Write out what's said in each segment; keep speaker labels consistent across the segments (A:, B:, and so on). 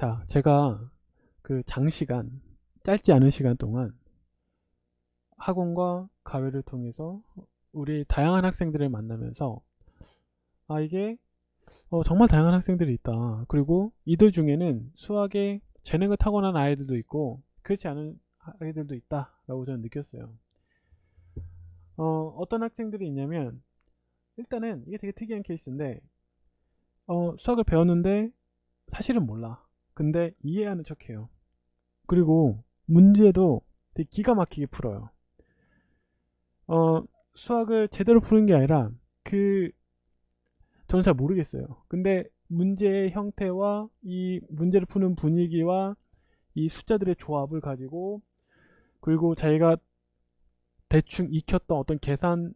A: 자, 제가 그 장시간, 짧지 않은 시간 동안 학원과 과외를 통해서 우리 다양한 학생들을 만나면서 이게 정말 다양한 학생들이 있다. 그리고 이들 중에는 수학에 재능을 타고난 아이들도 있고 그렇지 않은 아이들도 있다 라고 저는 느꼈어요. 어떤 학생들이 있냐면, 일단은 이게 되게 특이한 케이스인데 수학을 배웠는데 사실은 몰라. 근데 이해하는 척해요. 그리고 문제도 되게 기가 막히게 풀어요. 수학을 제대로 푸는 게 아니라 저는 잘 모르겠어요. 근데 문제의 형태와 이 문제를 푸는 분위기와 이 숫자들의 조합을 가지고, 그리고 자기가 대충 익혔던 어떤 계산의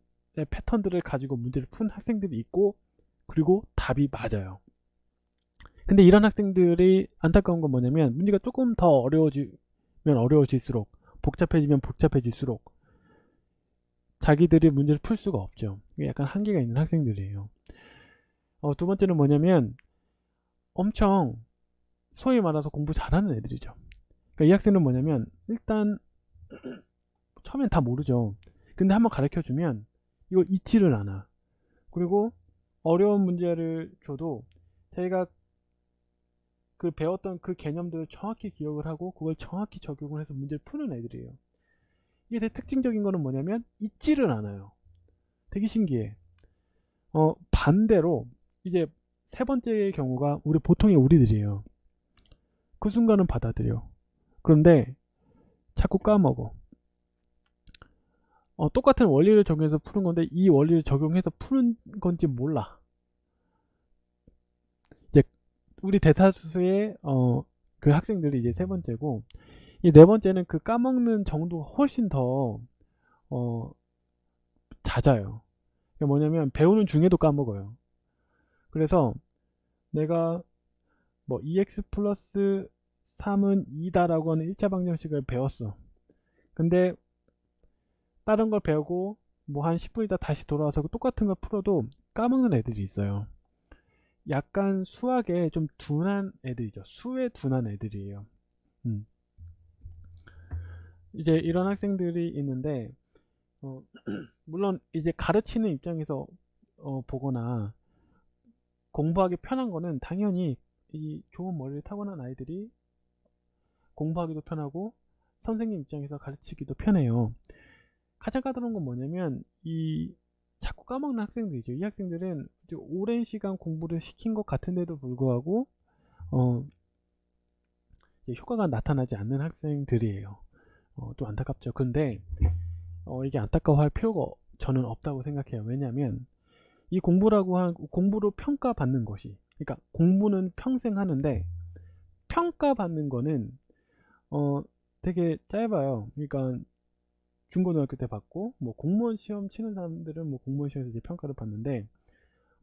A: 패턴들을 가지고 문제를 푼 학생들이 있고, 그리고 답이 맞아요. 근데 이런 학생들이 안타까운 건 뭐냐면, 문제가 조금 더 어려워지면 어려워질수록, 복잡해지면 복잡해질수록 자기들이 문제를 풀 수가 없죠. 이게 약간 한계가 있는 학생들이에요. 두 번째는 뭐냐면, 엄청 소위 말해서 공부 잘하는 애들이죠. 그러니까 이 학생은 뭐냐면, 일단 처음엔 다 모르죠. 근데 한번 가르쳐주면 이걸 잊지를 않아. 그리고 어려운 문제를 줘도 자기가 그 배웠던 그 개념들을 정확히 기억을 하고 그걸 정확히 적용을 해서 문제를 푸는 애들이에요. 이게 되게 특징적인 거는 뭐냐면 잊지를 않아요. 되게 신기해. 반대로 이제 세 번째의 경우가 우리 보통의 우리들이에요. 그 순간은 받아들여. 그런데 자꾸 까먹어. 똑같은 원리를 적용해서 푸는 건데 이 원리를 적용해서 푸는 건지 몰라. 이제 우리 대다수의 그 학생들이 이제 세 번째고, 이 네 번째는 그 까먹는 정도가 훨씬 더 잦아요. 그게 뭐냐면 배우는 중에도 까먹어요. 그래서 내가 뭐 2x 플러스 3은 2다라고 하는 1차 방정식을 배웠어. 근데 다른 걸 배우고 뭐 한 10분 있다 다시 돌아와서 똑같은 걸 풀어도 까먹는 애들이 있어요. 약간 수학에 좀 둔한 애들이죠. 수에 둔한 애들이에요. 이제 이런 학생들이 있는데, 물론 이제 가르치는 입장에서 보거나 공부하기 편한 거는 당연히 이 좋은 머리를 타고난 아이들이 공부하기도 편하고 선생님 입장에서 가르치기도 편해요. 가장 까다로운 건 뭐냐면 이 자꾸 까먹는 학생들이죠. 이 학생들은 오랜 시간 공부를 시킨 것 같은데도 불구하고 효과가 나타나지 않는 학생들이에요. 또 안타깝죠. 근데 이게 안타까워할 필요가 저는 없다고 생각해요. 왜냐하면 이 공부로 평가받는 것이, 그러니까 공부는 평생 하는데 평가받는 거는 되게 짧아요. 그러니까 중고등학교 때 받고, 뭐 공무원 시험 치는 사람들은 뭐 공무원 시험에서 이제 평가를 받는데,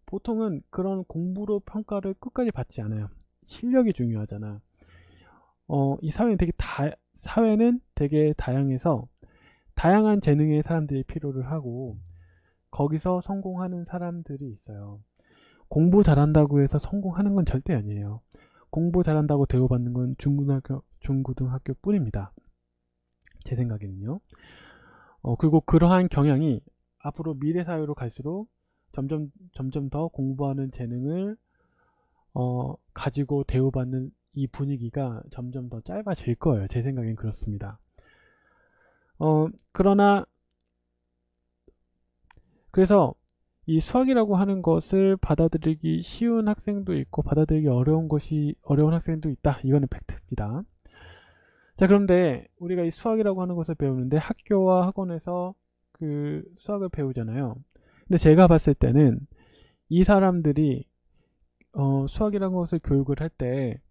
A: 보통은 그런 공부로 평가를 끝까지 받지 않아요. 실력이 중요하잖아. 이 사회는 되게 다양해서 다양한 재능의 사람들이 필요를 하고, 거기서 성공하는 사람들이 있어요. 공부 잘한다고 해서 성공하는 건 절대 아니에요. 공부 잘한다고 대우받는 건 중고등학교 뿐입니다. 제 생각에는요. 그리고 그러한 경향이 앞으로 미래 사회로 갈수록 점점 더 공부하는 재능을 가지고 대우받는 이 분위기가 점점 더 짧아질 거예요. 제 생각엔 그렇습니다. 그래서 이 수학이라고 하는 것을 받아들이기 쉬운 학생도 있고 받아들이기 어려운 학생도 있다. 이거는 팩트입니다. 자, 그런데 우리가 이 수학이라고 하는 것을 배우는데 학교와 학원에서 그 수학을 배우잖아요. 근데 제가 봤을 때는 이 사람들이 수학이라는 것을 교육을 할 때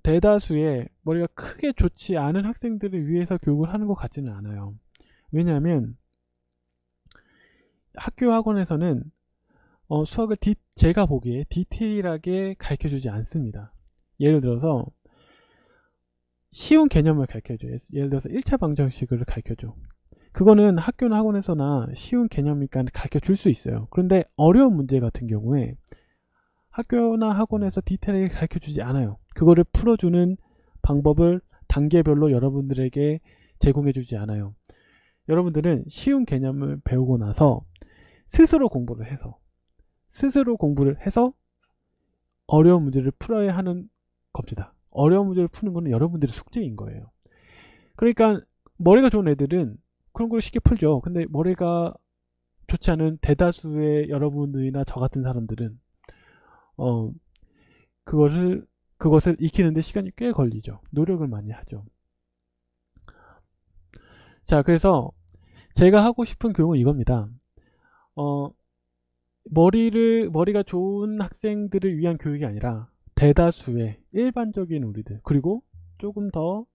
A: 대다수의 머리가 크게 좋지 않은 학생들을 위해서 교육을 하는 것 같지는 않아요. 왜냐하면 학교 학원에서는 수학을 제가 보기에 디테일하게 가르쳐주지 않습니다. 예를 들어서 쉬운 개념을 가르쳐줘요. 예를 들어서 1차 방정식을 가르쳐줘. 그거는 학교나 학원에서나 쉬운 개념이니까 가르쳐줄 수 있어요. 그런데 어려운 문제 같은 경우에 학교나 학원에서 디테일하게 가르쳐주지 않아요. 그거를 풀어주는 방법을 단계별로 여러분들에게 제공해주지 않아요. 여러분들은 쉬운 개념을 배우고 나서 스스로 공부를 해서 어려운 문제를 풀어야 하는 겁니다. 어려운 문제를 푸는 거는 여러분들의 숙제인 거예요. 그러니까 머리가 좋은 애들은 그런 걸 쉽게 풀죠. 근데 머리가 좋지 않은 대다수의 여러분들이나 저 같은 사람들은 그것을 익히는데 시간이 꽤 걸리죠. 노력을 많이 하죠. 자, 그래서 제가 하고 싶은 교육은 이겁니다. 머리가 좋은 학생들을 위한 교육이 아니라 대다수의 일반적인 우리들, 그리고 조금 더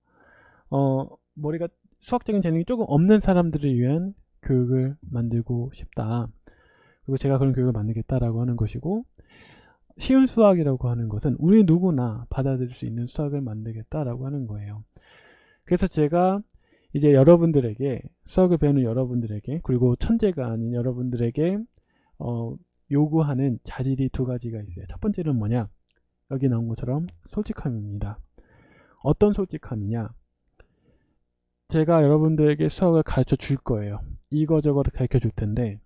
A: 머리가 수학적인 재능이 조금 없는 사람들을 위한 교육을 만들고 싶다. 그리고 제가 그런 교육을 만들겠다라고 하는 것이고, 쉬운 수학이라고 하는 것은 우리 누구나 받아들일 수 있는 수학을 만들겠다라고 하는 거예요. 그래서 제가 이제 여러분들에게, 수학을 배우는 여러분들에게, 그리고 천재가 아닌 여러분들에게 요구하는 자질이 두 가지가 있어요. 첫 번째는 뭐냐? 여기 나온 것처럼 솔직함입니다. 어떤 솔직함이냐? 제가 여러분들에게 수학을 가르쳐 줄 거예요. 이거저거 가르쳐 줄 텐데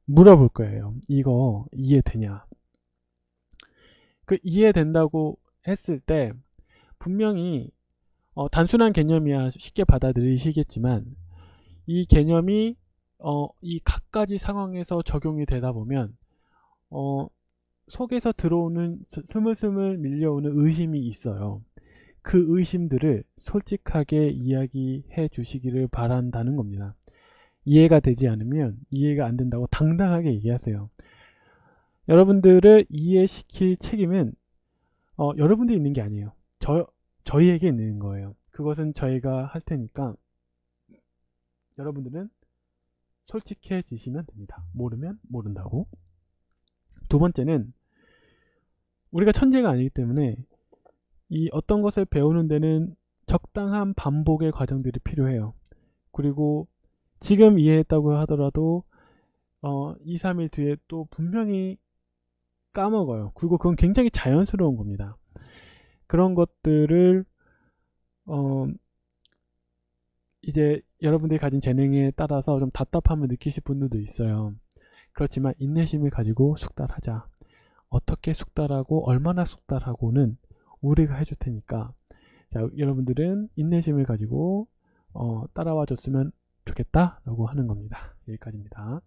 A: 물어볼 거예요. 이거 이해되냐? 그 이해된다고 했을 때 분명히 단순한 개념이야 쉽게 받아들이시겠지만, 이 개념이 이 각가지 상황에서 적용이 되다 보면 속에서 들어오는 스물스물 밀려오는 의심이 있어요. 그 의심들을 솔직하게 이야기해 주시기를 바란다는 겁니다. 이해가 되지 않으면 이해가 안 된다고 당당하게 얘기하세요. 여러분들을 이해시킬 책임은 여러분들이 있는 게 아니에요. 저희에게 있는 거예요. 그것은 저희가 할 테니까 여러분들은 솔직해지시면 됩니다. 모르면 모른다고. 두 번째는 우리가 천재가 아니기 때문에 이 어떤 것을 배우는 데는 적당한 반복의 과정들이 필요해요. 그리고 지금 이해했다고 하더라도 2, 3일 뒤에 또 분명히 까먹어요. 그리고 그건 굉장히 자연스러운 겁니다. 그런 것들을 이제 여러분들이 가진 재능에 따라서 좀 답답함을 느끼실 분들도 있어요. 그렇지만 인내심을 가지고 숙달하자. 어떻게 숙달하고 얼마나 숙달하고는 우리가 해줄 테니까, 자, 여러분들은 인내심을 가지고 따라와 줬으면 좋겠다 라고 하는 겁니다. 여기까지입니다.